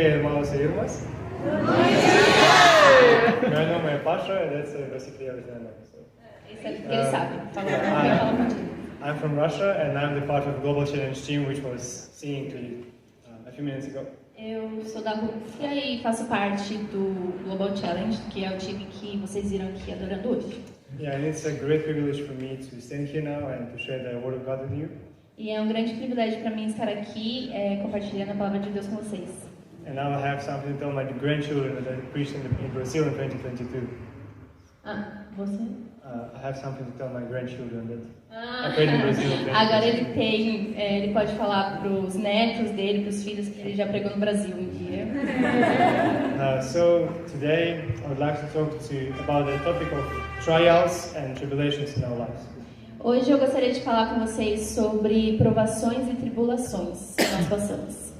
hermanos e irmãs. My name is Pasha, that's basically everything I know. So. Isso é tudo que ele sabe. Fala contigo. I'm from Russia and I'm the part of the Global Challenge team, which was singing to you a few minutes ago. Eu sou da Rússia e faço parte do Global Challenge, que é o time que vocês viram aqui adorando hoje. Yeah, and it's a great privilege for me to stand here now and to share the Word of God with you. E é um grande privilégio para mim estar aqui compartilhando a palavra de Deus com vocês. And now I have something to tell my grandchildren that I preached in Brazil in 2022. Você? I have something to tell my grandchildren that I prayed in Brazil in 2022. Agora ele pode falar para os netos dele, para os filhos, que ele já pregou no Brasil um dia. So today I would like to talk to you about the topic of trials and tribulations in our lives. Hoje eu gostaria de falar com vocês sobre provações e tribulações que nós passamos.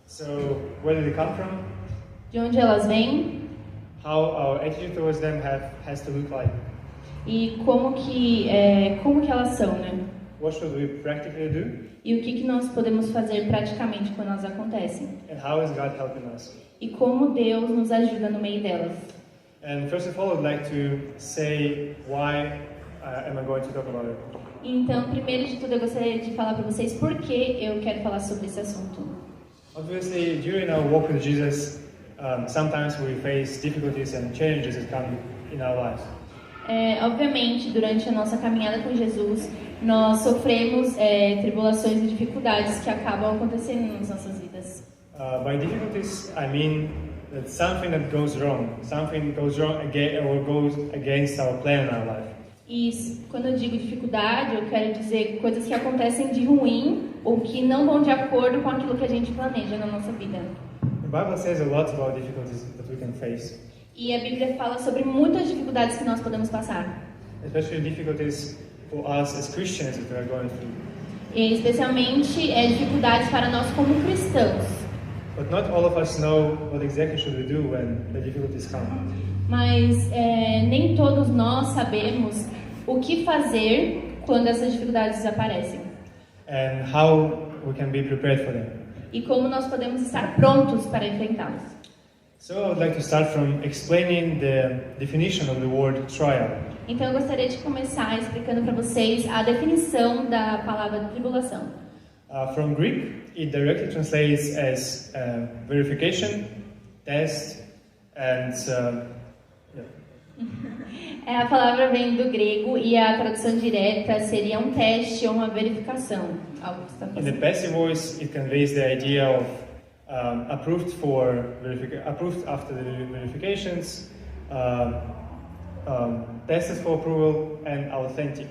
So where did they come from? De onde elas vêm? How our attitude towards them has to look like. E como que elas são, né? What should we practically do? E o que nós podemos fazer praticamente quando elas acontecem? And how is God helping us? E como Deus nos ajuda no meio delas? And first of all, I'd like to say why am I going to talk about it? Então, primeiro de tudo, eu gostaria de falar para vocês por que eu quero falar sobre esse assunto. Obviously, during our walk with Jesus, sometimes we face difficulties and challenges that come in our lives. Obviamente, durante a nossa caminhada com Jesus, nós sofremos tribulações e dificuldades que acabam acontecendo nas nossas vidas. By difficulties, I mean that something goes wrong or goes against our plan in our life. E quando eu digo dificuldade, eu quero dizer coisas que acontecem de ruim ou que não vão de acordo com aquilo que a gente planeja na nossa vida. The Bible says a lot about difficulties that we can face. E a Bíblia fala sobre muitas dificuldades que nós podemos passar. Especially difficulties for us as Christians that we are going through. E especialmente dificuldades para nós como cristãos. But not all of us know what exactly should we do when the difficulties come. Mas nem todos nós sabemos o que fazer quando essas dificuldades aparecem. And how we can be prepared for them. E como nós podemos estar prontos para enfrentá-los. So I would like to start from explaining the definition of the word trial. Então eu gostaria de começar explicando para vocês a definição da palavra tribulação. From Greek, it directly translates as verification, test, and A palavra vem do grego e a tradução direta seria um teste ou uma verificação. Algo que está in the passive voice, it conveys the idea of approved after the verifications, tested for approval, and authentic.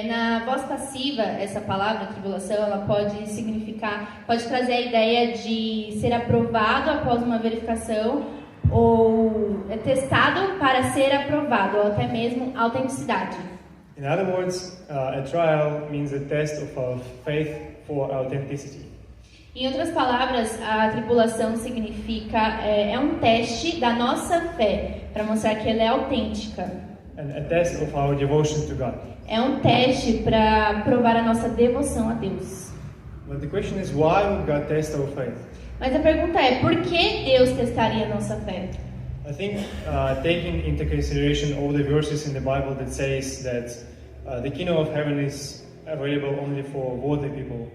Na voz passiva, essa palavra, tribulação, ela pode trazer a ideia de ser aprovado após uma verificação ou testado para ser aprovado, ou até mesmo autenticidade. In other words, a trial means a test of our faith for authenticity. Em outras palavras, a tribulação significa um teste da nossa fé, para mostrar que ela é autêntica. And a test of our devotion to God. É um teste para provar a nossa devoção a Deus. But the question is, why would God test our faith? Mas a pergunta é, por que Deus testaria a nossa fé? I think taking into consideration all the verses in the Bible that says that the kingdom of heaven is available only for worthy people.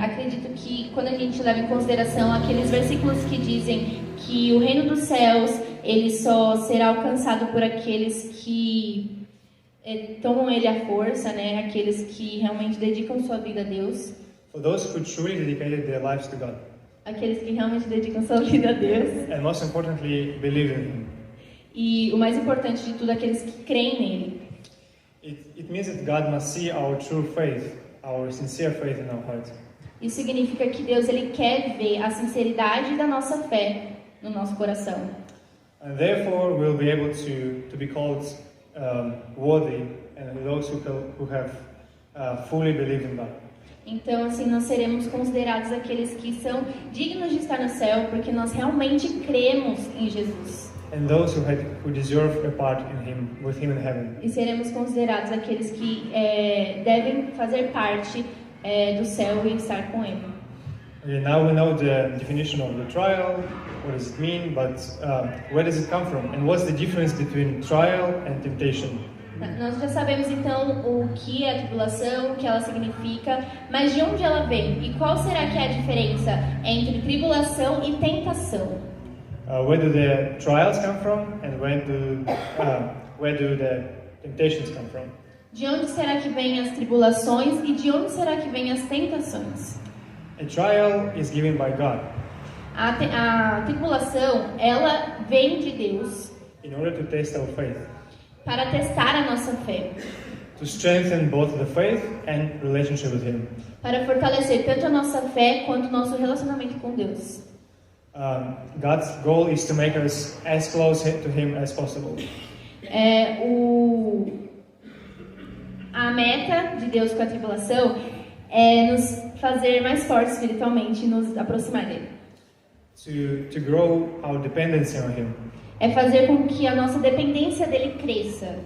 Acredito que quando a gente leva em consideração aqueles versículos que dizem que o reino dos céus ele só será alcançado por aqueles que tomam ele à força, né? Aqueles que realmente dedicam sua vida a Deus. For those who truly dedicated their lives to God. Aqueles que realmente dedicam sua vida a Deus. And most importantly, believe in Him. E o mais importante de tudo, aqueles que creem nele. It means that God must see our true faith, our sincere faith in our hearts. Isso significa que Deus ele quer ver a sinceridade da nossa fé no nosso coração. And therefore, we'll be able to be called worthy, and those who have fully believed in God. Então, assim, nós seremos considerados aqueles que são dignos de estar no céu, porque nós realmente cremos em Jesus. And those who deserve a part with Him in heaven. E seremos considerados aqueles que devem fazer parte do céu e estar com Ele. Okay, now we know the definition of the trial, what does it mean, but where does it come from? And what's the difference between trial and temptation? Nós já sabemos então o que é a tribulação, o que ela significa, mas de onde ela vem? E qual será que é a diferença entre tribulação e tentação? Where do the trials come from, and where do the temptations come from? De onde será que vêm as tribulações e de onde será que vêm as tentações? A trial is given by God A tribulação, ela vem de Deus in order to test our faith, para testar a nossa fé, to strengthen both the faith and relationship with Him. para fortalecer tanto a nossa fé quanto o nosso relacionamento com Deus. God's goal is to make us as close to Him as possible. A meta de Deus com a tribulação é nos fazer mais fortes espiritualmente e nos aproximar dele. To grow our dependency on Him. É fazer com que a nossa dependência dele cresça.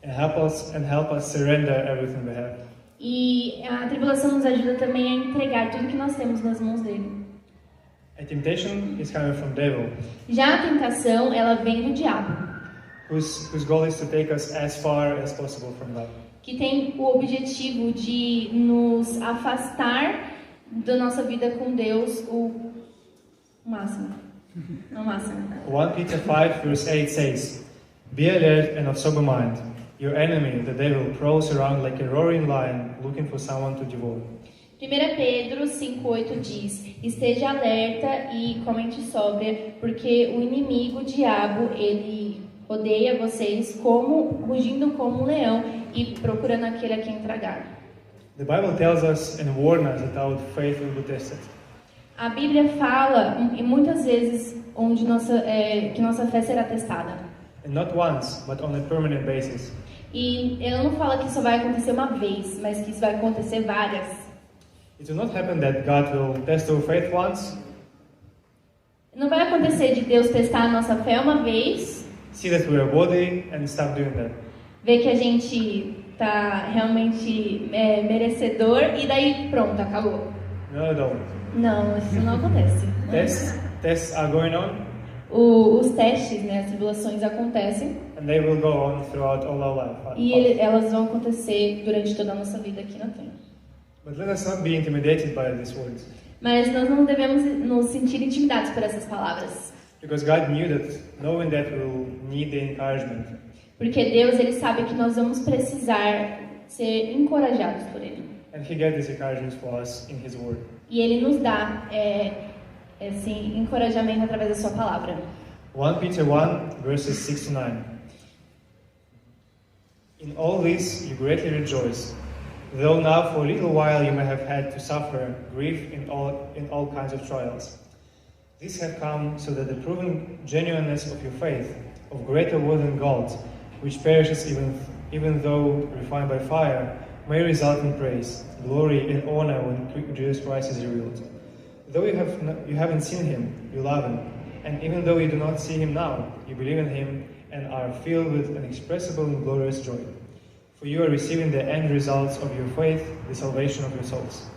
And help us surrender everything we have. E a tribulação nos ajuda também a entregar tudo que nós temos nas mãos dele. A temptation is coming from devil, Já a tentação, ela vem do diabo, whose goal is to take us as far as possible from God. que tem o objetivo de nos afastar da nossa vida com Deus o máximo. Não máximo. 1 Peter 5 verse 8 says, "Be alert and of sober mind. Your enemy, the devil, prowls around like a roaring lion, looking for someone to devour." 1 Pedro 5,8 diz: esteja alerta e comente sóbria, porque o inimigo, o diabo, ele rodeia vocês rugindo como um leão e procurando aquele a quem tragar. The Bible tells us and warns us that our faith will be tested. A Bíblia fala, e muitas vezes, que nossa fé será testada. And not once, but on a permanent basis. E ela não fala que isso vai acontecer uma vez, mas que isso vai acontecer várias. It will not happen that God will test our faith once, Não vai acontecer de Deus testar a nossa fé uma vez, see that we are worthy, and stop doing that. ver que a gente está realmente merecedor e daí pronto, acabou. No, no. Não, isso não acontece. Tests are going on, Os testes, as tribulações acontecem and they will go on throughout all our life. e elas vão acontecer durante toda a nossa vida aqui na Terra. But let us not be intimidated by these words, Mas nós não devemos nos sentir intimidados por essas palavras, because God knowing that we'll need the encouragement, porque Deus, ele sabe que nós vamos precisar ser encorajados por Ele. and He gave this encouragement for us in His Word. E Ele nos dá esse encorajamento através da sua palavra. 1 Peter 1 verses 6 to 9. In all this you greatly rejoice, though now for a little while you may have had to suffer grief in all kinds of trials. These have come so that the proven genuineness of your faith, of greater worth than gold, which perishes even though refined by fire, may result in praise, glory, and honor when Jesus Christ is revealed. Though you haven't seen Him, you love Him, and even though you do not see Him now, you believe in Him and are filled with inexpressible and glorious joy. For you are receiving the end results of your faith, the salvation of your souls.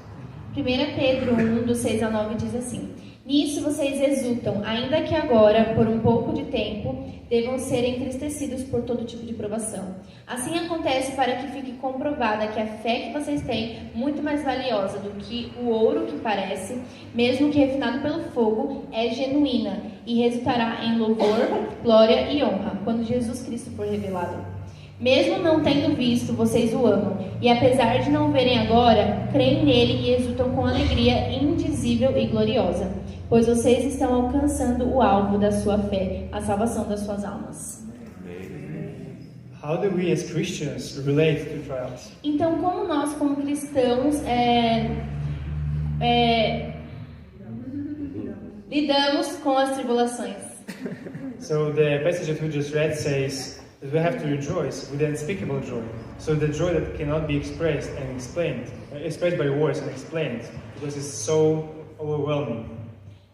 1 Pedro 1, do 6 ao 9 diz assim: nisso vocês exultam, ainda que agora, por um pouco de tempo, devam ser entristecidos por todo tipo de provação. Assim acontece para que fique comprovada que a fé que vocês têm, muito mais valiosa do que o ouro que parece, mesmo que refinado pelo fogo, é genuína e resultará em louvor, glória e honra, quando Jesus Cristo for revelado. Mesmo não tendo visto, vocês o amam, e apesar de não verem agora, creem nele e exultam com alegria indizível e gloriosa, pois vocês estão alcançando o alvo da sua fé, a salvação das suas almas. How do we as Christians relate to trials? Então, como nós, como cristãos, lidamos com as tribulações? So the passage that we just read says that we have to rejoice with unspeakable joy. So the joy that cannot be expressed and explained, expressed by words and explained, because it's so overwhelming.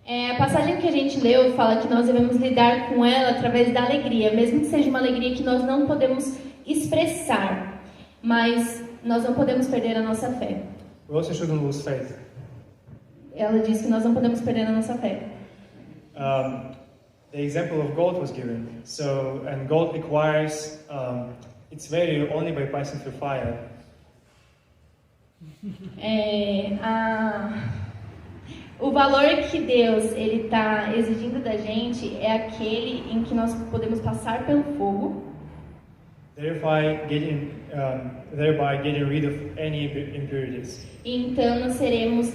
A passagem que a gente leu fala que nós devemos lidar com ela através da alegria, mesmo que seja uma alegria que nós não podemos expressar, mas nós não podemos perder a nossa fé. We also shouldn't lose faith. ela diz que nós não podemos perder a nossa fé. The example of gold was given. And gold acquires its value only by passing through fire. O valor que Deus ele está exigindo da gente é aquele em que nós podemos passar pelo fogo, thereby getting rid of any impurities. Então nós seremos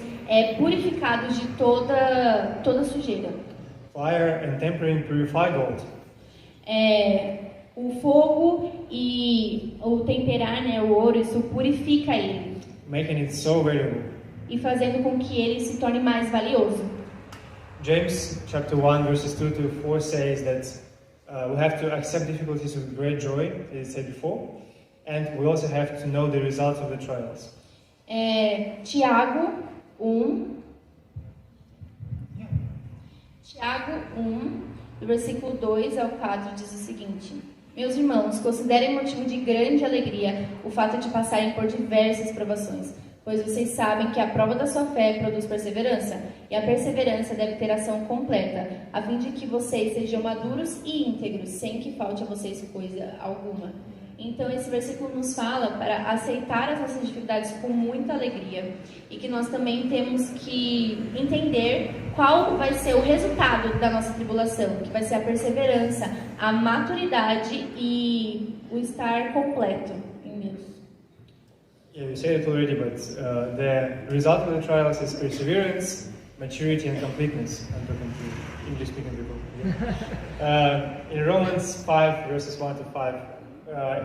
purificados de toda sujeira. Fire and tempering purify gold. O fogo e o temperar, né, o ouro, isso purifica ele, Making it so valuable. E fazendo com que ele se torne mais valioso. James chapter 1 verses 2 to 4 says that we have to accept difficulties with great joy, as I said before, and we also have to know the results of the trials. Tiago 1, do versículo 2 ao 4 diz o seguinte: Meus irmãos, considerem motivo de grande alegria o fato de passarem por diversas provações, pois vocês sabem que a prova da sua fé produz perseverança, e a perseverança deve ter ação completa, a fim de que vocês sejam maduros e íntegros, sem que falte a vocês coisa alguma. Então esse versículo nos fala para aceitar as nossas dificuldades com muita alegria, e que nós também temos que entender qual vai ser o resultado da nossa tribulação, que vai ser a perseverança, a maturidade e o estar completo em Deus. Yeah, you said it already, but the result of the trials is perseverance, maturity, and completeness. I'm talking to English-speaking people. Yeah. In Romans 5, verses 1 to 5,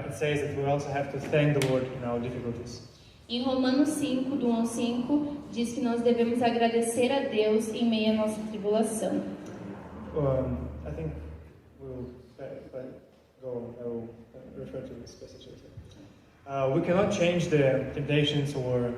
it says that we also have to thank the Lord in our difficulties. Em Romanos 5, do 1 ao 5, diz que nós devemos agradecer a Deus em meio à nossa tribulação. I think we'll go on. I will refer to this passage later. We cannot change the temptations or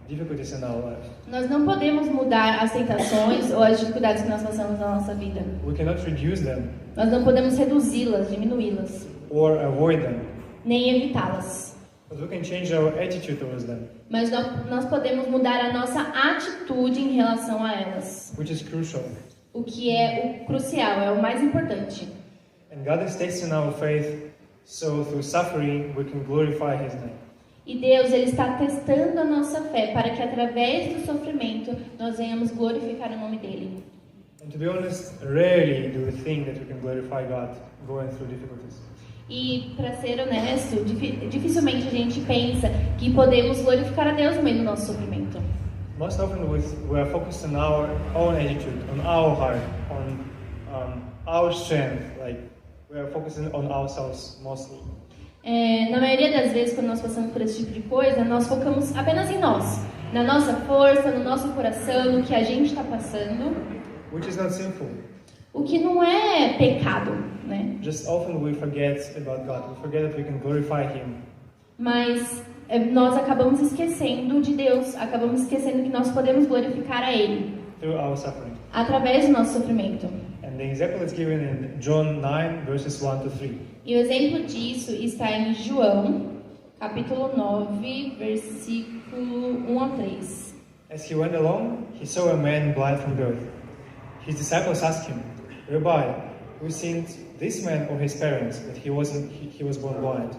difficulties in our life. Nós não podemos mudar as tentações ou as dificuldades que nós passamos na nossa vida. We cannot reduce them. Nós não podemos reduzi-las, diminuí-las. Or avoid them. Nem evitá-las. But we can change our attitude towards them. Mas nós podemos mudar a nossa atitude em relação a elas. Which is crucial. O que é o crucial, é o mais importante. And God is testing our faith, so through suffering we can glorify His name. E Deus ele está testando a nossa fé para que através do sofrimento nós venhamos glorificar o nome dele. And to be honest, rarely do we think that we can glorify God going through difficulties. E para ser honesto, dificilmente a gente pensa que podemos glorificar a Deus no meio do nosso sofrimento. Most often we are focused on our own attitude, on our heart, on our strength. Like we are focusing on ourselves mostly. Na maioria das vezes, quando nós passamos por esse tipo de coisa, nós focamos apenas em nós, na nossa força, no nosso coração, no que a gente está passando. Which is not sinful. O que não é pecado, né? Just often we forget about God. We forget that we can glorify Him. Mas nós acabamos esquecendo de Deus, acabamos esquecendo que nós podemos glorificar a Ele. Through our suffering. Através do nosso sofrimento. And the example is given in John 9 verses 1 to 3. E o exemplo disso está em João, capítulo 9, versículo 1 a 3. As he went along, he saw a man blind from birth. His disciples asked him, Rabbi, who sinned, this man or his parents, that he was born blind?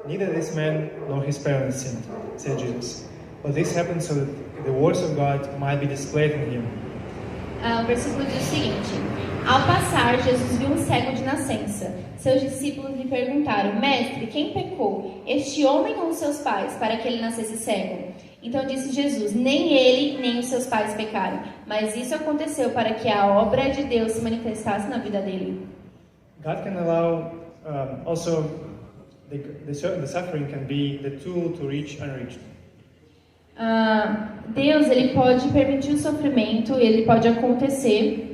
Neither this man nor his parents sinned, said Jesus. But this happened so that the words of God might be displayed in him. O versículo diz o seguinte: Ao passar, Jesus viu um cego de nascença. Seus discípulos lhe perguntaram: Mestre, quem pecou, este homem ou seus pais, para que ele nascesse cego? Então disse Jesus: Nem ele, nem os seus pais pecaram, mas isso aconteceu para que a obra de Deus se manifestasse na vida dele. God can allow also the suffering can be the tool to reach unreached. Deus ele pode permitir o sofrimento, ele pode acontecer.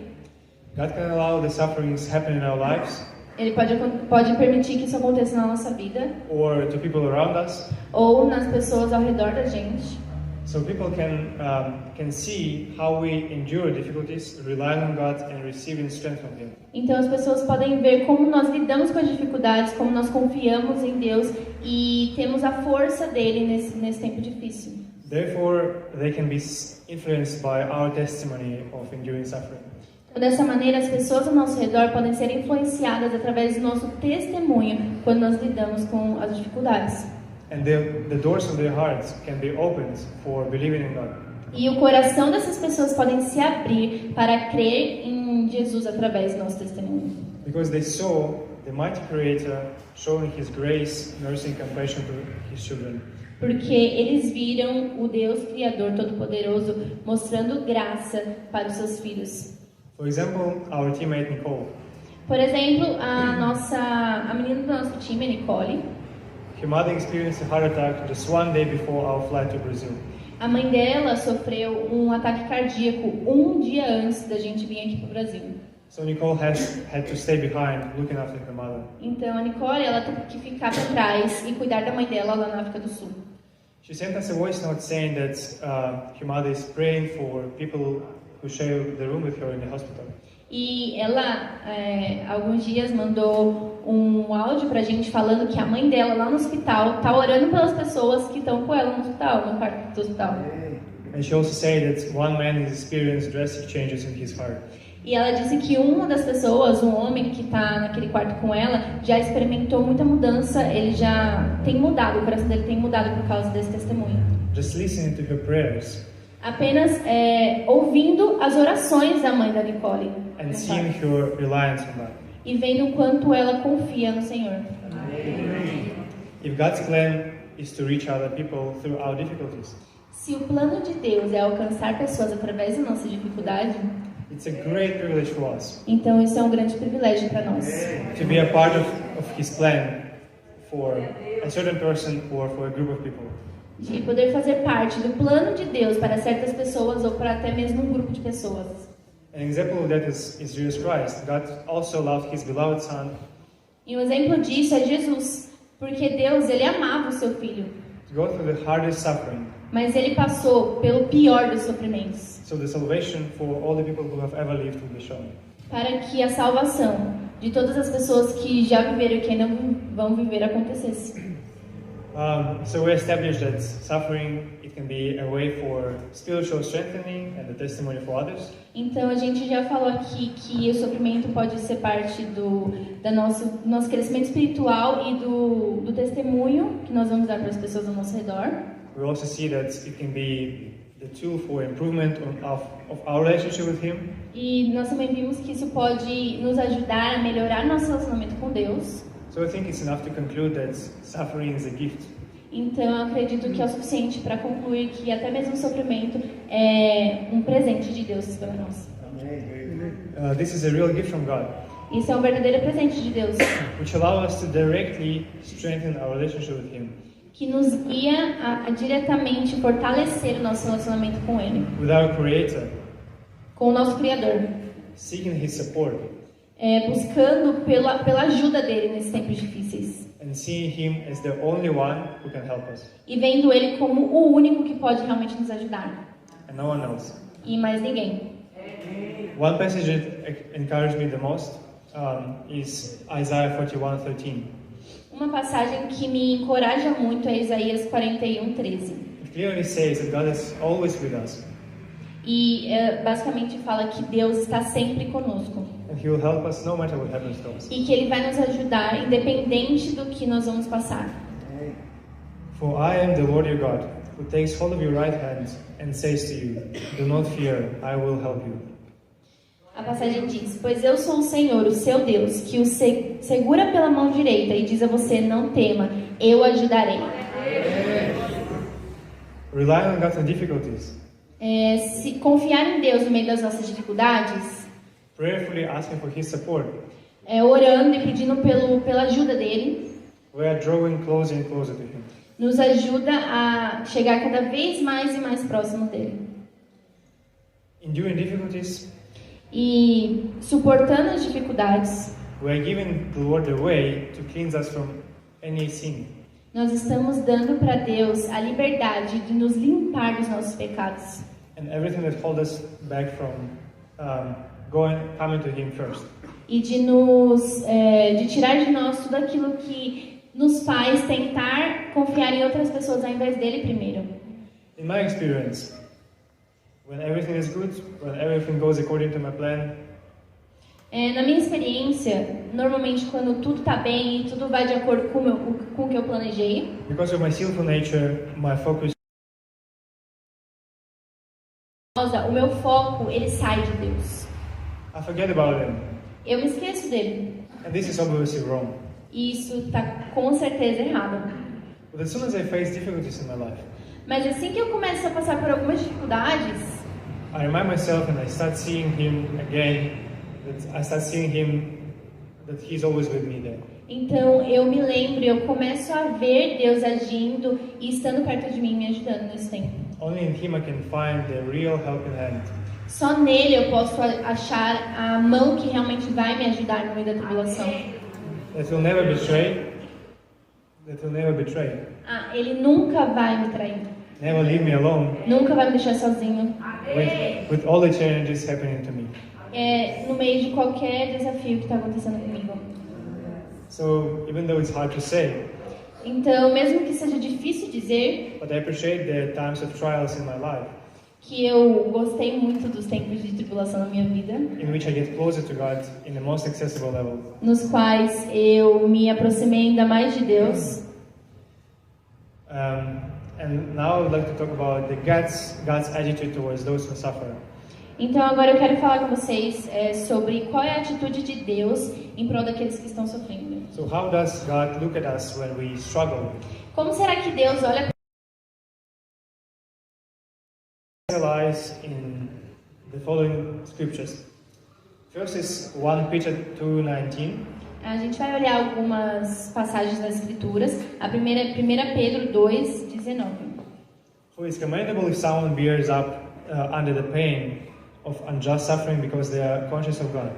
God can allow the sufferings happen in our lives. Ele pode permitir que isso aconteça na nossa vida. Or to people around us. Ou nas pessoas ao redor da gente. So people can see how we endure difficulties, relying on God and receiving strength from Him. Então as pessoas podem ver como nós lidamos com as dificuldades, como nós confiamos em Deus e temos a força dele nesse tempo difícil. Therefore, they can be influenced by our testimony of enduring suffering. Então, dessa maneira, as pessoas ao nosso redor podem ser influenciadas através do nosso testemunho quando nós lidamos com as dificuldades. And the doors of their hearts can be opened for believing in God. E o coração dessas pessoas podem se abrir para crer em Jesus através do nosso testemunho. Because they saw the mighty Creator showing His grace, mercy and compassion to His children. Porque eles viram o Deus Criador Todo-Poderoso mostrando graça para os seus filhos. For example, our teammate Nicole. Por exemplo, a menina do nosso time, a Nicole, Her mother experienced a heart attack just one day before our flight to Brazil. a mãe dela sofreu um ataque cardíaco um dia antes da gente vir aqui para o Brasil. So Nicole had to stay behind, looking after her mother. Então a Nicole, ela teve que ficar para trás e cuidar da mãe dela lá na África do Sul. She sent us a voice note saying that her mother is praying for people who share the room with her in the hospital. E ela, alguns dias, mandou um áudio pra gente falando que a mãe dela lá no hospital tá orando pelas pessoas que estão com ela no hospital, no quarto do hospital. And she also said that one man has experienced drastic changes in his heart. E ela disse que uma das pessoas, um homem que tá naquele quarto com ela, já experimentou muita mudança, ele já tem mudado, o coração dele tem mudado por causa desse testemunho. Just listening to her prayers Apenas ouvindo as orações da mãe da Nicole. and seeing her reliance on God. E vendo o quanto ela confia no Senhor. If God's plan is to reach other people through our difficulties, Se o plano de Deus é alcançar pessoas através da nossa dificuldade, it's a great privilege for us então isso é um grande privilégio para nós. to be a part of His plan for a certain person or for a group of people. De poder fazer parte do plano de Deus para certas pessoas ou para até mesmo um grupo de pessoas. An example of that is Jesus Christ. God also loved His beloved Son E um exemplo disso é Jesus, porque Deus, ele amava o seu filho, to go through the hardest suffering, mas ele passou pelo pior dos sofrimentos, so the salvation for all the people who have ever lived will be shown. para que a salvação de todas as pessoas que já viveram e que ainda vão viver acontecesse. So we established that suffering, it can be a way for spiritual strengthening and the testimony for others. Então a gente já falou aqui que o sofrimento pode ser parte do nosso crescimento espiritual e do testemunho que nós vamos dar para as pessoas ao nosso redor. We also see that it can be the tool for improvement of our relationship with Him. E nós também vimos que isso pode nos ajudar a melhorar nosso relacionamento com Deus. So I think it's enough to conclude that suffering is a gift. Então eu acredito que é o suficiente para concluir que até mesmo o sofrimento é um presente de Deus para nós. This is a real gift from God, Isso é um verdadeiro presente de Deus, which allows us to directly strengthen our relationship with Him, que nos guia a diretamente fortalecer o nosso relacionamento com Ele, with our Creator, com o nosso Criador, seeking His support, buscando pela ajuda dele nesses tempos difíceis and seeing Him as the only one who can help us, e vendo Ele como o único que pode realmente nos ajudar and no one else. e mais ninguém. One passage that encouraged me the most is Isaiah 41:13. Uma passagem que me encoraja muito é Isaías 41:13. It clearly says that God is always with us, E basicamente fala que Deus está sempre conosco and He will help us no matter what happens to us. e que Ele vai nos ajudar independente do que nós vamos passar. For I am the Lord your God, who takes hold of your right hand and says to you, do not fear, I will help you. A passagem diz: pois eu sou o Senhor, o seu Deus, que o segura pela mão direita e diz a você: não tema, eu ajudarei. Relying on God in difficulties, Se confiar em Deus no meio das nossas dificuldades, prayerfully asking for His support, orando e pedindo pela ajuda dele, we are drawing closer and closer to Him. nos ajuda a chegar cada vez mais e mais próximo dele. Enduring difficulties, E suportando as dificuldades, we are giving the Lord the way to cleanse us from any sin. nós estamos dando para Deus a liberdade de nos limpar dos nossos pecados And everything that holds us back from coming to Him first. e de tirar de nós tudo aquilo que nos faz tentar confiar em outras pessoas ao invés dele primeiro. In my experience, when everything is good, when everything goes according to my plan, Na minha experiência, normalmente quando tudo está bem e tudo vai de acordo com o que eu planejei, because of my sinful nature, my focus o meu foco ele sai de Deus. I forget about Him. Eu me esqueço dele. And this is obviously wrong. E isso está com certeza errado. But as soon as I face difficulties in my life, Mas assim que eu começo a passar por algumas dificuldades, I remind myself and I start seeing Him again, that He's always with me there. então eu me lembro, eu começo a ver Deus agindo e estando perto de mim, me ajudando nesse tempo. Only in Him I can find the real helping hand. Só nele eu posso achar a mão que realmente vai me ajudar no meio da tribulação. That will never betray. Ele nunca vai me trair. Never leave me alone Nunca vai me deixar sozinho. with all the challenges happening to me. No meio de qualquer desafio que está acontecendo comigo. So even though it's hard to say, Então, mesmo que seja difícil dizer but I appreciate the times of trials in my life que eu gostei muito dos tempos de tribulação na minha vida, in which I get closer to God in the most accessible level. nos quais eu me aproximei ainda mais de Deus. And now I would like to talk about God's attitude towards those who suffer. Então agora eu quero falar com vocês sobre qual é a atitude de Deus em prol daqueles que estão sofrendo. So how does God look at us when we struggle? Como será que Deus olha Lies in the following scriptures. First is 1 Peter 2:19. A gente vai olhar algumas passagens das Escrituras. A primeira é 1 Pedro 2:19. For it's commendable if someone bears up under the pain of unjust suffering because they are conscious of God.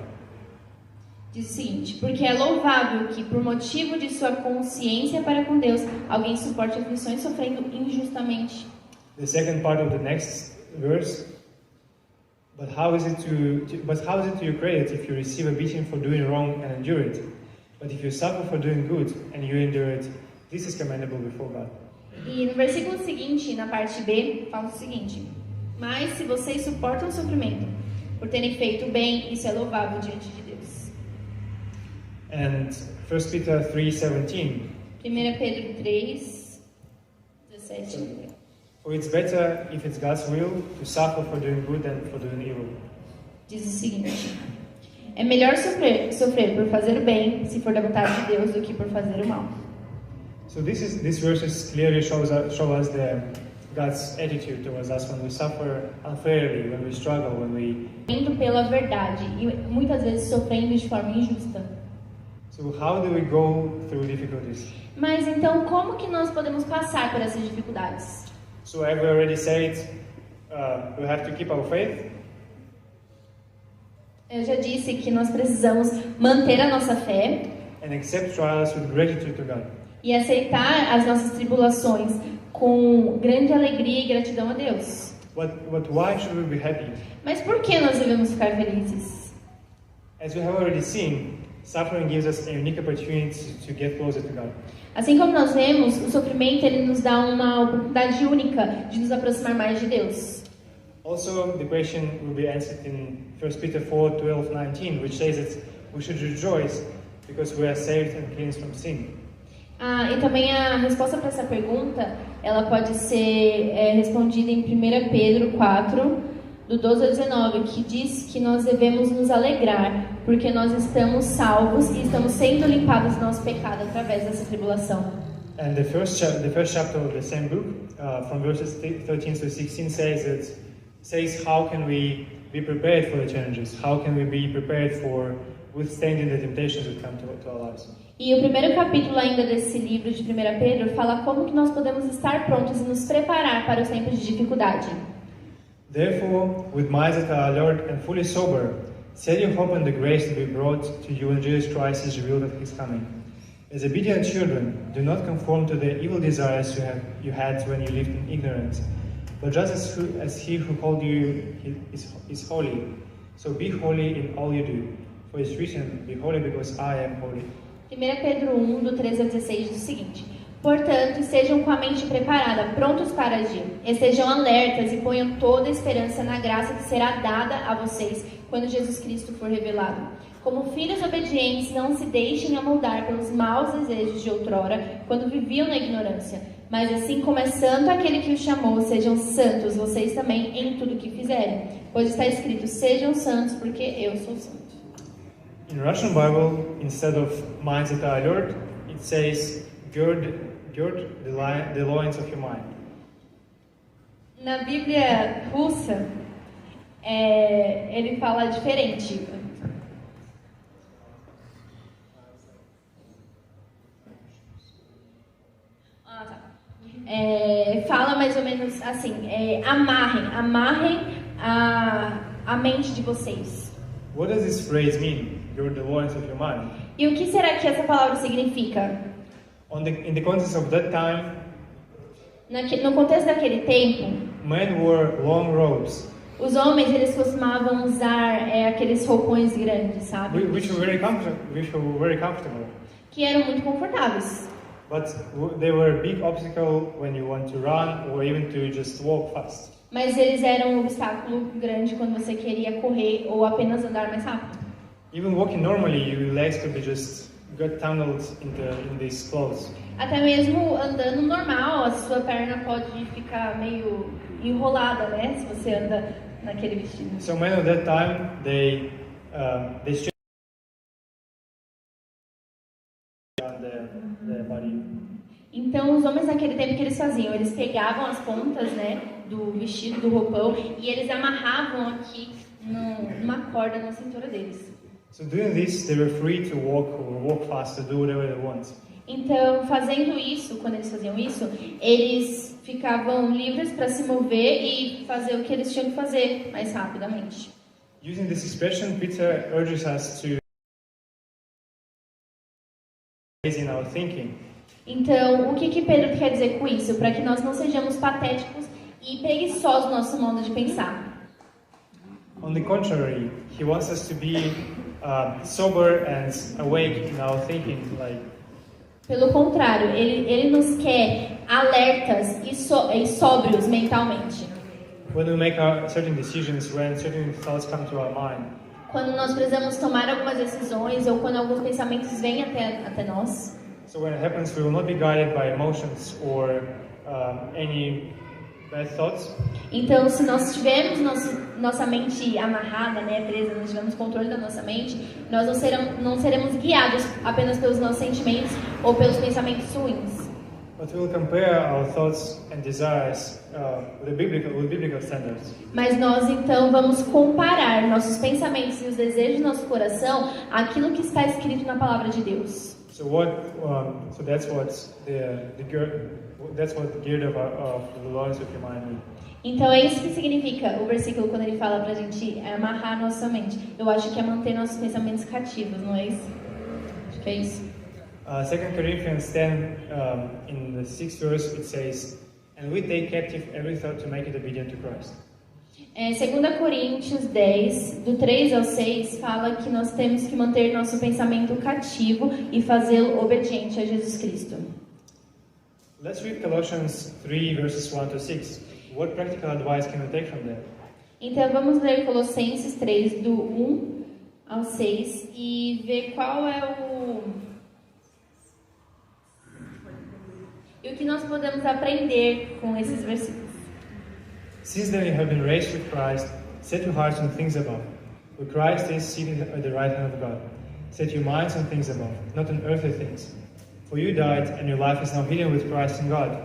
Diz o seguinte: porque é louvável que, por motivo de sua consciência para com Deus, alguém suporte aflições sofrendo injustamente. The second part of the next verse. But how is it to your credit if you receive a beating for doing wrong and endure it? But if you suffer for doing good and you endure it, this is commendable before God. E no versículo seguinte, na parte B, fala o seguinte: mas se vocês suportam o sofrimento por terem feito o bem, isso é louvável diante de Deus. And 1 Peter 3:17. 1 Pedro 3:17. For it's better, if it's God's will, to suffer for doing good than for doing evil. Diz o seguinte: é melhor sofrer por fazer o bem, se for da vontade de Deus, do que por fazer o mal. So these verses clearly show us God's attitude towards us when we suffer unfairly, when we struggle, when we. Indo pela verdade e muitas vezes sofrendo de forma injusta. So how do we go through difficulties? Mas então, como que nós podemos passar por essas dificuldades? So I've already said we have to keep our faith. Eu já disse que nós precisamos manter a nossa fé And accept trials with gratitude to God. e aceitar as nossas tribulações com grande alegria e gratidão a Deus. But why should we be happy? Mas por que nós devemos ficar felizes? As we have already seen, suffering gives us a unique opportunity to get closer to God. Assim como nós vemos, o sofrimento ele nos dá uma oportunidade única de nos aproximar mais de Deus. Also, the question will be answered in 1 Peter 4:12-19, which says that we should rejoice because we are saved and cleansed from sin. E também a resposta para essa pergunta, ela pode ser respondida em 1 Pedro 4, do 12 ao 19, que diz que nós devemos nos alegrar, porque nós estamos salvos e estamos sendo limpados do nosso pecado através dessa tribulação. And the first chapter of the same book, from verses 13 to 16, says how can we be prepared for the challenges? How can we be prepared for withstanding the temptations that come to our lives? E o primeiro capítulo ainda desse livro de 1 Pedro fala como que nós podemos estar prontos e nos preparar para os tempos de dificuldade. Therefore, with minds that are alert and fully sober, set your hope on the grace to be brought to you when Jesus Christ is revealed at His coming. As obedient children, do not conform to the evil desires you had when you lived in ignorance, but just as He who called you is holy, so be holy in all you do. For it's written, be holy because I am holy. 1 Pedro 1, do 13 ao 16, diz o seguinte: Portanto, estejam com a mente preparada, prontos para agir. Estejam alertas e ponham toda a esperança na graça que será dada a vocês quando Jesus Cristo for revelado. Como filhos obedientes, não se deixem amoldar pelos maus desejos de outrora, quando viviam na ignorância. Mas assim como é santo aquele que os chamou, sejam santos vocês também em tudo que fizerem. Pois está escrito, sejam santos, porque eu sou santo. In Russian Bible, instead of minds that are alert, it says, gird the loins of your mind. Na Bíblia russa, ele fala diferente. Fala mais ou menos assim, amarrem a mente de vocês. What does this phrase mean? Gird the loins of your mind. E o que será que essa palavra significa? In the context of that time, No contexto daquele tempo, men wore long robes, os homens eles costumavam usar aqueles roupões grandes, sabe? which were very comfortable. Que eram muito confortáveis. But they were a big obstacle when you want to run or even to just walk fast. Mas eles eram um obstáculo grande quando você queria correr ou apenas andar mais rápido. Even walking normally, your legs could be just got tangled in these clothes. Até mesmo andando normal, a sua perna pode ficar meio enrolada, né? Se você anda naquele vestido. So men of that time, they stretched around their body. Então, os homens naquele tempo, o que eles faziam? Eles pegavam as pontas, né, do vestido, do roupão, e eles amarravam aqui numa corda na cintura deles. So doing this, they were free to walk fast, to do whatever they want. Então, fazendo isso, quando eles faziam isso, eles ficavam livres para se mover e fazer o que eles tinham que fazer mais rapidamente. Using this expression, Peter urges us to in our thinking. Então, o que Pedro quer dizer com isso? Para que nós não sejamos patéticos e preguiçosos no nosso modo de pensar. On the contrary, he wants us to be sober and awake in our thinking. Pelo contrário, ele nos quer alertas e sóbrios mentalmente. When we make certain decisions, when certain thoughts come to our mind. Quando nós precisamos tomar algumas decisões ou quando alguns pensamentos vêm até nós. So when it happens, we will not be guided by emotions or any bad thoughts. Então, se nós tivermos nossa mente amarrada, né, presa, nós tivermos controle da nossa mente, nós não seremos guiados apenas pelos nossos sentimentos ou pelos pensamentos ruins. But we will compare our thoughts and desires with biblical standards. Mas nós então vamos comparar nossos pensamentos e os desejos do nosso coração àquilo que está escrito na palavra de Deus. So that's what the gird of the loins of your mind. Então é isso que significa o versículo quando ele fala pra gente amarrar nossa mente. Eu acho que é manter nossos pensamentos cativos, não é isso? Acho que é isso. 2 Corinthians 10, in the 6th verse, it says, "And we take captive every thought to make it obedient to Christ." 2 Coríntios 10, do 3 ao 6, fala que nós temos que manter nosso pensamento cativo e fazê-lo obediente a Jesus Cristo. Let's read Colossians 3, verses 1 to 6. What practical advice can we take from there? Então vamos ler Colossenses 3, do 1 ao 6, e ver qual é e o que nós podemos aprender com esses versículos. Since then you have been raised with Christ, set your hearts on things above, where Christ is seated at the right hand of God. Set your minds on things above, not on earthly things. For you died, and your life is now hidden with Christ in God.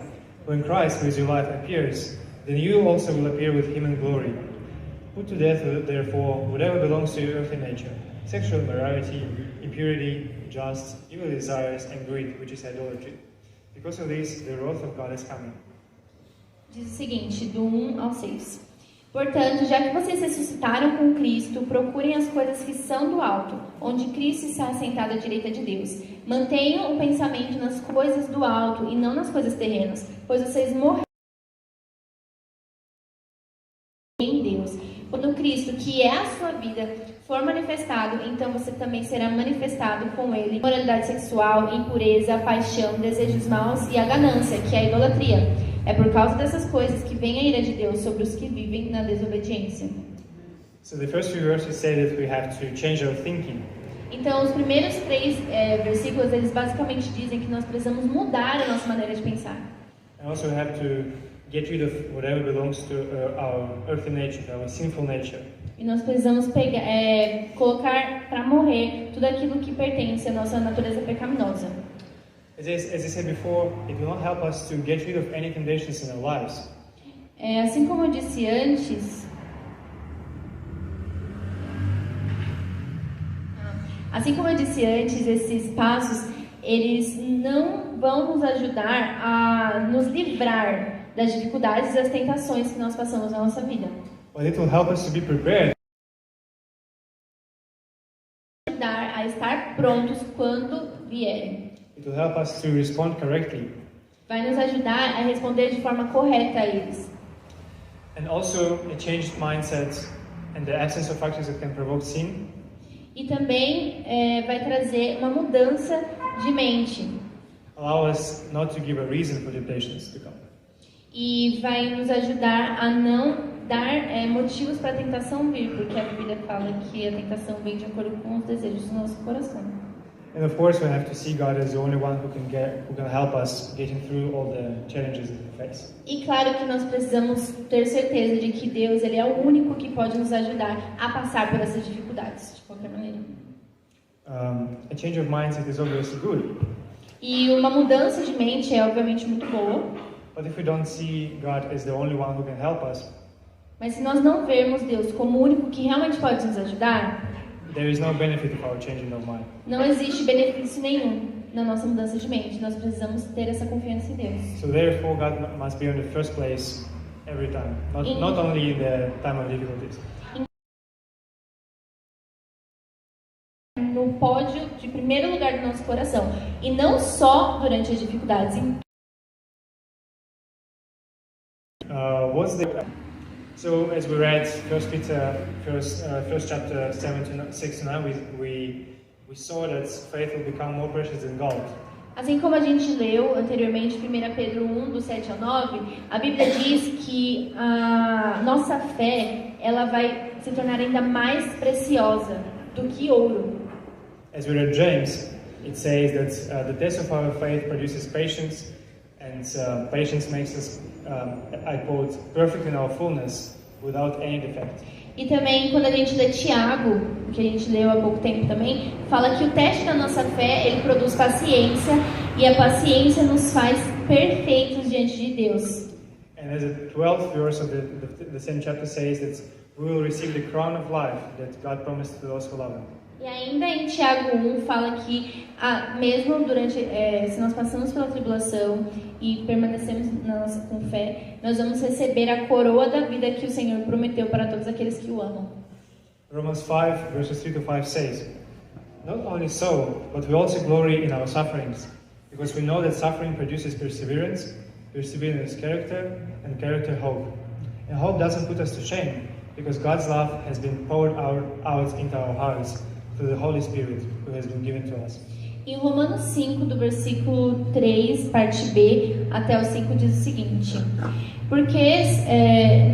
When Christ, who is your life, appears, then you also will appear with him in glory. Put to death, therefore, whatever belongs to your earthly nature: sexual immorality, impurity, lust, evil desires, and greed, which is idolatry. Because of this, the wrath of God is coming. Diz o seguinte, do 1 ao 6. Portanto, já que vocês ressuscitaram com Cristo, procurem as coisas que são do alto, onde Cristo está assentado à direita de Deus. Mantenham o pensamento nas coisas do alto e não nas coisas terrenas, pois vocês morreram em Deus. Quando Cristo, que é a sua vida, for manifestado, então você também será manifestado com ele. Moralidade sexual, impureza, paixão, desejos maus e a ganância, que é a idolatria. É por causa dessas coisas que vem a ira de Deus sobre os que vivem na desobediência. So the first few verses say that we have to change our thinking. Então, os primeiros 3 versículos, eles basicamente dizem que nós precisamos mudar a nossa maneira de pensar. And also we have to get rid of whatever belongs to our earthly nature, our sinful nature. E nós precisamos colocar para morrer tudo aquilo que pertence à nossa natureza pecaminosa. As I said before, it will not help us to get rid of any conditions in our lives. Assim como eu disse antes, esses passos, eles não vão nos ajudar a nos livrar das dificuldades e das tentações que nós passamos na nossa vida. But it will help us to be prepared. Ajudar a estar prontos quando vierem. It will help us to respond correctly. Vai nos ajudar a responder de forma correta a eles. And also a changed mindset and the absence of factors that can provoke sin. E também vai trazer uma mudança de mente. Allow us not to give a reason for temptations to come. E vai nos ajudar a não dar motivos para a tentação vir, porque a Bíblia fala que a tentação vem de acordo com os desejos do nosso coração. And of course, we have to see God as the only one who can help us getting through all the challenges that we face. E claro que nós precisamos ter certeza de que Deus, ele é o único que pode nos ajudar a passar por essas dificuldades, de qualquer maneira. A change of mindset is obviously good. E uma mudança de mente é obviamente muito boa. But if we don't see God as the only one who can help us, mas se nós não vermos Deus como o único que realmente pode nos ajudar, there is no benefit of our changing of mind. Não existe benefício nenhum na nossa mudança de mente. Nós precisamos ter essa confiança em Deus. So therefore, God must be on the first place every time, not only in the time of difficulties. No pódio de primeiro lugar do nosso coração, e não só durante as dificuldades. So as we read 1 Peter, first chapter 6 to 9, we saw that faith will become more precious than gold. Assim como a gente leu anteriormente, 1 Pedro 1, do 7 ao 9, a Bíblia diz que a nossa fé, ela vai se tornar ainda mais preciosa do que ouro. As we read James, it says that the test of our faith produces patience, and patience makes us, I quote, perfect in our fullness, without any defect. E também, quando a gente lê Tiago, que a gente leu há pouco tempo também, fala que o teste da nossa fé, ele produz paciência, e a paciência nos faz perfeitos diante de Deus. And as the 12th verse of the same chapter says that we will receive the crown of life that God promised to those who love Him. E ainda em Tiago 1 fala que mesmo durante, se nós passamos pela tribulação e permanecemos na nossa com fé, nós vamos receber a coroa da vida que o Senhor prometeu para todos aqueles que o amam. Romans 5 verses 3 to 5 says, "Not only so, but we also glory in our sufferings, because we know that suffering produces perseverance, perseverance character, and character hope. And hope doesn't put us to shame, because God's love has been poured out into our hearts through the Holy Spirit who has been given to us." Em Romanos 5, do versículo 3, parte B, até o 5, diz o seguinte: porque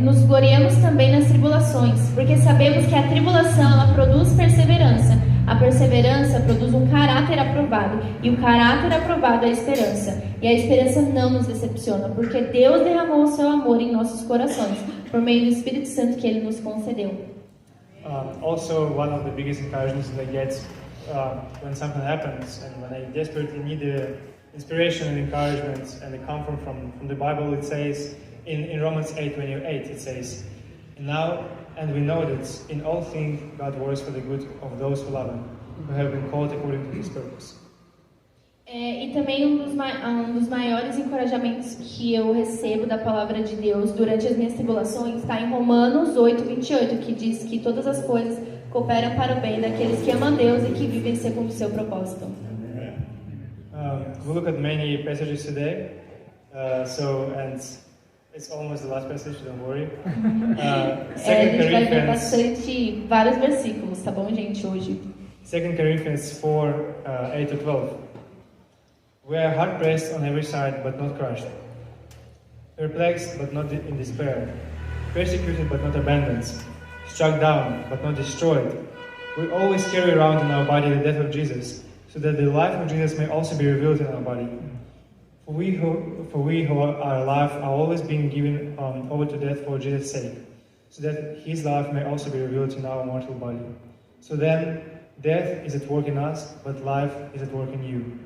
nos gloriamos também nas tribulações, porque sabemos que a tribulação ela produz perseverança, a perseverança produz um caráter aprovado, e o caráter aprovado é a esperança, e a esperança não nos decepciona, porque Deus derramou o seu amor em nossos corações, por meio do Espírito Santo que Ele nos concedeu. Also, one of the biggest encouragements that I get when something happens and when I desperately need the inspiration and encouragement and the comfort from the Bible, it says in Romans 8:28, it says, and we know that in all things God works for the good of those who love Him, who have been called according to His purpose. E também um dos maiores encorajamentos que eu recebo da palavra de Deus durante as minhas tribulações está em Romanos 8:28, que diz que todas as coisas cooperam para o bem daqueles que amam a Deus e que vivem segundo o seu propósito. We look at many passages today, It's almost the last passage, don't worry. A 2 gente vai ver Corinthians, vários versículos, tá bom, gente, hoje? 2 Corinthians 4, 8 to 12. We are hard pressed on every side, but not crushed. Perplexed, but not in despair. Persecuted, but not abandoned. Struck down, but not destroyed. We always carry around in our body the death of Jesus, so that the life of Jesus may also be revealed in our body. For we who are alive are always being given over to death for Jesus' sake, so that His life may also be revealed in our mortal body. So then, death is at work in us, but life is at work in you.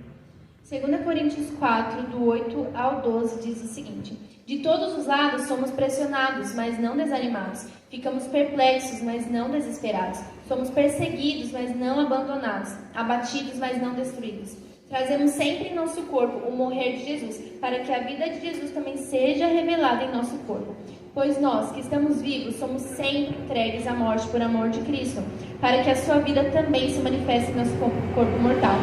2 Coríntios 4, do 8 ao 12, diz o seguinte: De todos os lados somos pressionados, mas não desanimados. Ficamos perplexos, mas não desesperados. Somos perseguidos, mas não abandonados. Abatidos, mas não destruídos. Trazemos sempre em nosso corpo o morrer de Jesus, para que a vida de Jesus também seja revelada em nosso corpo. Pois nós, que estamos vivos, somos sempre entregues à morte por amor de Cristo, para que a sua vida também se manifeste em nosso corpo mortal.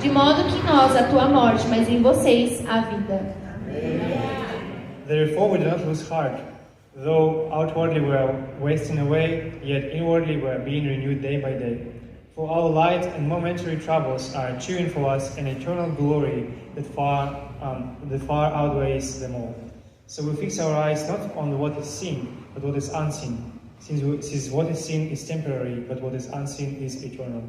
De modo que nós, a tua morte, mas em vocês, a vida. Therefore we do not lose heart. Though outwardly we are wasting away, yet inwardly we are being renewed day by day. For our light and momentary troubles are achieving for us an eternal glory that far outweighs them all. So we fix our eyes not on what is seen, but what is unseen. Since what is seen is temporary, but what is unseen is eternal.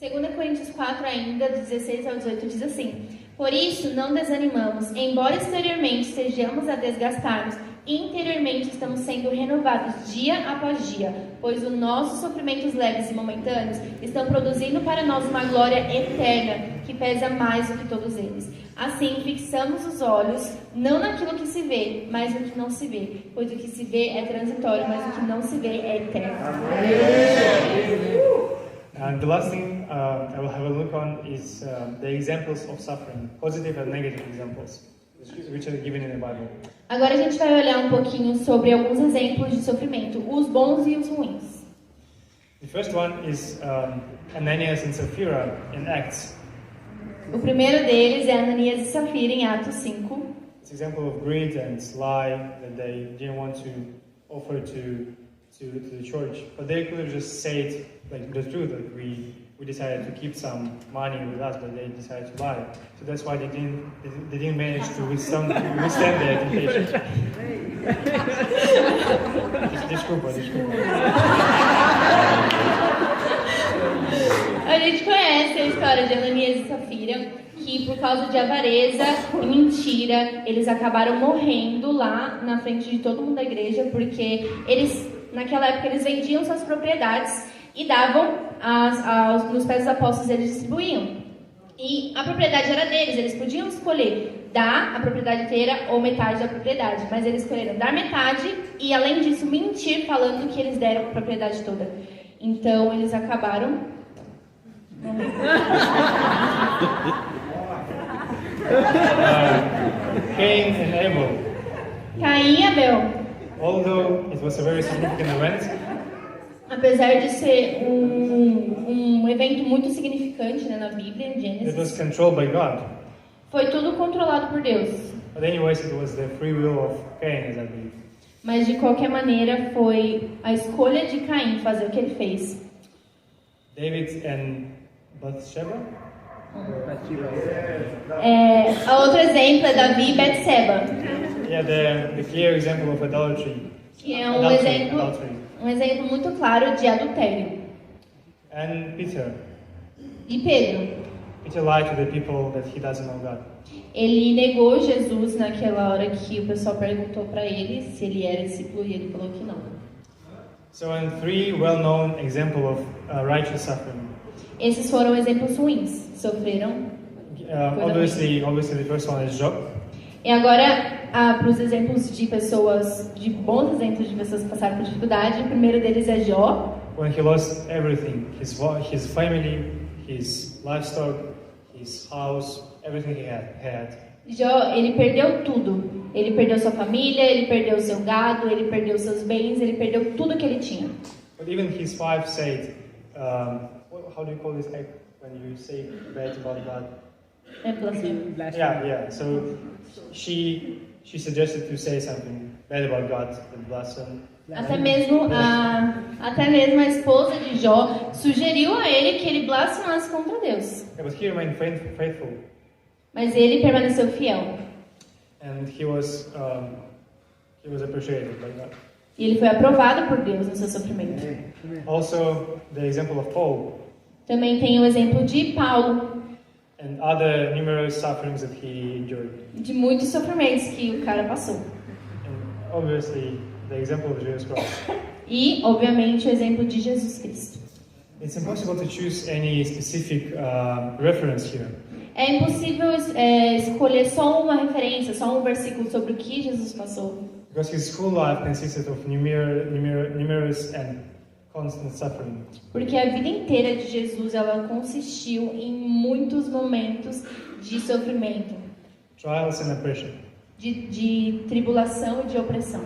2 Coríntios 4 ainda, do 16 ao 18, diz assim: Por isso não desanimamos, embora exteriormente estejamos a desgastar-nos, interiormente estamos sendo renovados dia após dia, pois os nossos sofrimentos leves e momentâneos estão produzindo para nós uma glória eterna, que pesa mais do que todos eles. Assim, fixamos os olhos, não naquilo que se vê, mas no que não se vê, pois o que se vê é transitório, mas o que não se vê é eterno. And the last thing I will have a look on is the examples of suffering, positive and negative examples, which are given in the Bible. Agora a gente vai olhar um pouquinho sobre alguns exemplos de sofrimento, os bons e os ruins. The first one is Ananias and Sapphira in Acts. O primeiro deles é Ananias e Safira em Atos 5. It's an example of greed and lie that they didn't want to offer to the church, but they could have just said like the truth, like we decided to keep some money with us, but they decided to lie. So that's why they didn't manage to withstand the temptation. Desculpa. A gente conhece a história de Ananias e Safira, que por causa de avareza e mentira, eles acabaram morrendo lá na frente de todo mundo da igreja, porque naquela época eles vendiam suas propriedades e davam nos pés dos apóstolos, eles distribuíam. E a propriedade era deles, eles podiam escolher dar a propriedade inteira ou metade da propriedade, mas eles escolheram dar metade e, além disso, mentir falando que eles deram a propriedade toda. Então, eles acabaram... Cain and Abel. Caim e Abel. Although it was a very significant event, apesar de ser um evento muito significante, né, na Bíblia, em it Gênesis, was controlled by God. foi tudo controlado por Deus. But anyways, it was the free will of Cain, as I believe. Mas de qualquer maneira foi a escolha de Caim fazer o que ele fez. David and Bathsheba. A outro exemplo é Davi e Betseba, Yeah, the clear example of idolatry. que é um exemplo muito claro de adultério. And Peter. E Pedro, Peter lied to the people that he doesn't know God. ele negou Jesus naquela hora que o pessoal perguntou para ele se ele era discípulo e ele falou que não. So, in three well-known examples of righteous suffering. Esses foram exemplos ruins, sofreram. Obviously, the first one is Job. E agora, para os exemplos de pessoas, de bons exemplos de pessoas que passaram por dificuldade, o primeiro deles é Jó. When he lost everything, his family, his livestock, his house, everything he had. Jó, ele perdeu tudo. Ele perdeu sua família, ele perdeu seu gado, ele perdeu seus bens, ele perdeu tudo que ele tinha. But even his wife said, how do you call this act when you say bad about God? É blasfêmia. Yeah. So she suggested to say something bad about God, the blasphemy. Até mesmo a esposa de Jó sugeriu a ele que ele blasfemasse contra Deus. Yeah, but he remained faithful, Mas ele permaneceu fiel. and he was appreciated by God. E ele foi aprovado por Deus no seu sofrimento. Also, the example of Paul Também tem o exemplo de Paulo, and other numerous sufferings that he endured, de muitos sofrimentos que o cara passou. and obviously the example of Jesus Christ. E, obviamente, o exemplo de Jesus Cristo. It's impossible to choose any specific reference here, É impossível escolher só uma referência, só um versículo sobre o que Jesus passou. because his full life consisted of numerous and constant suffering. Porque a vida inteira de Jesus, ela consistiu em muitos momentos de sofrimento, Trials and oppression. de tribulação e de opressão.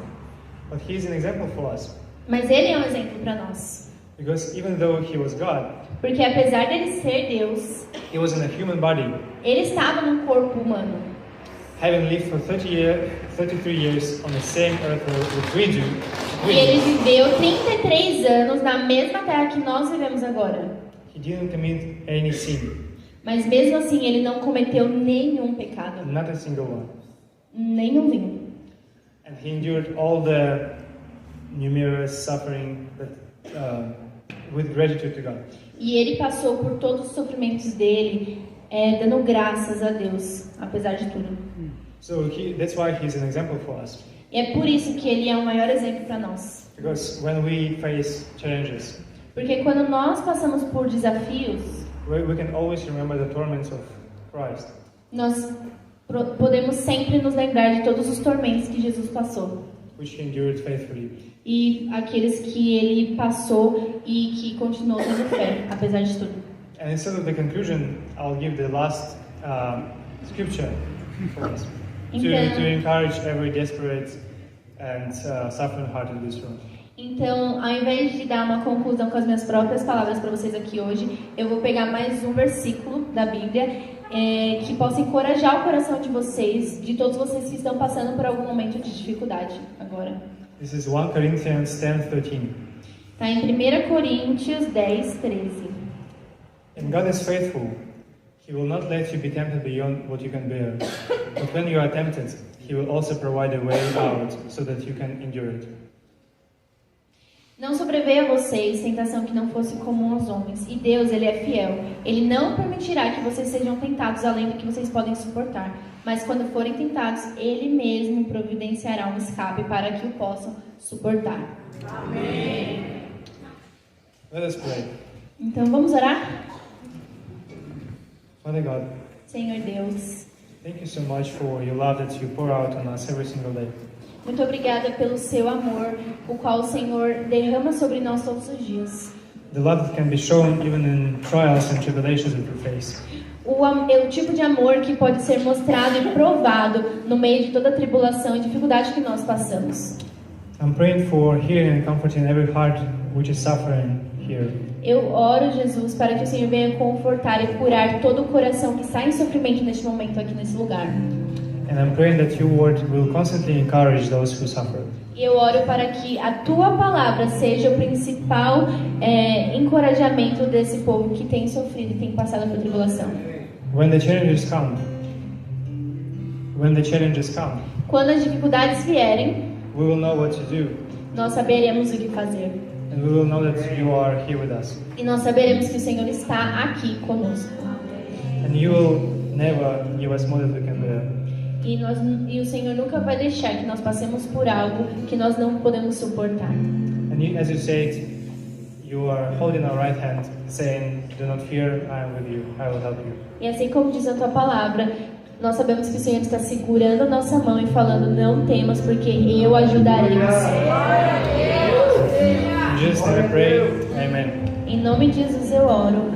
But he is an example for us, Mas ele é um exemplo para nós. because even though he was God, Porque apesar dele ser Deus, he was in a human body, ele estava num corpo humano. having lived for 33 years on the same earth that we do. E ele viveu 33 anos na mesma terra que nós vivemos agora. He didn't commit any sin, Mas mesmo assim, ele não cometeu nenhum pecado. not a single one. Nenhumzinho. And he endured all the numerous suffering that, with gratitude to God. E ele passou por todos os sofrimentos dele, dando graças a Deus, apesar de tudo. So that's why he's an example for us. E é por isso que ele é o maior exemplo para nós. Because when we face challenges, Porque quando nós passamos por desafios, we can always remember the torments of Christ. nós podemos sempre nos lembrar de todos os tormentos que Jesus passou. Which he endured faithfully. E aqueles que ele passou e que continuou tendo fé, apesar de tudo. And instead of the conclusion, I'll give the last scripture for us to encourage every desperate and suffering heart in this room. Então, ao invés de dar uma conclusão com as minhas próprias palavras para vocês aqui hoje, eu vou pegar mais um versículo da Bíblia que possa encorajar o coração de vocês, de todos vocês que estão passando por algum momento de dificuldade agora. This is 1 Corinthians 10:13. Está em 1 Coríntios 10:13. And God is faithful. He will not let you be tempted beyond what you can bear. But when you are tempted, He will also provide a way out so that you can endure it. Não sobreveio a vocês tentação que não fosse comum aos homens, e Deus, Ele é fiel. Ele não permitirá que vocês sejam tentados além do que vocês podem suportar. Mas quando forem tentados, Ele mesmo providenciará um escape para que o possam suportar. Amém. Let us pray. Então vamos orar? Father God, Senhor Deus, thank you so much for your love that you pour out on us every single day. muito obrigada pelo seu amor, o qual o Senhor derrama sobre nós todos os dias. The love that can be shown even in trials and tribulations that we face. O tipo de amor que pode ser mostrado e provado no meio de toda a tribulação e dificuldade que nós passamos. I'm praying for healing and comforting every heart which is suffering here. Eu oro, Jesus, para que o Senhor venha confortar e curar todo o coração que está em sofrimento neste momento aqui nesse lugar. And I'm praying that your word will constantly encourage those who suffer. E eu oro para que a tua palavra seja o principal encorajamento desse povo que tem sofrido e tem passado por tribulação. When the challenges come, quando as dificuldades vierem, we will know what to do. Nós saberemos o que fazer. And we will know that you are here with us. E nós saberemos que o Senhor está aqui conosco. And you will never give us more than we can bear. E o Senhor nunca vai deixar que nós passemos por algo que nós não podemos suportar. And you, as you said, you are holding our right hand, saying, "Do not fear, I am with you. I will help you." E assim como diz a tua palavra, nós sabemos que o Senhor está segurando a nossa mão e falando: não temas, porque eu ajudarei você. In Jesus' name I pray. Amen. Em nome de Jesus eu oro.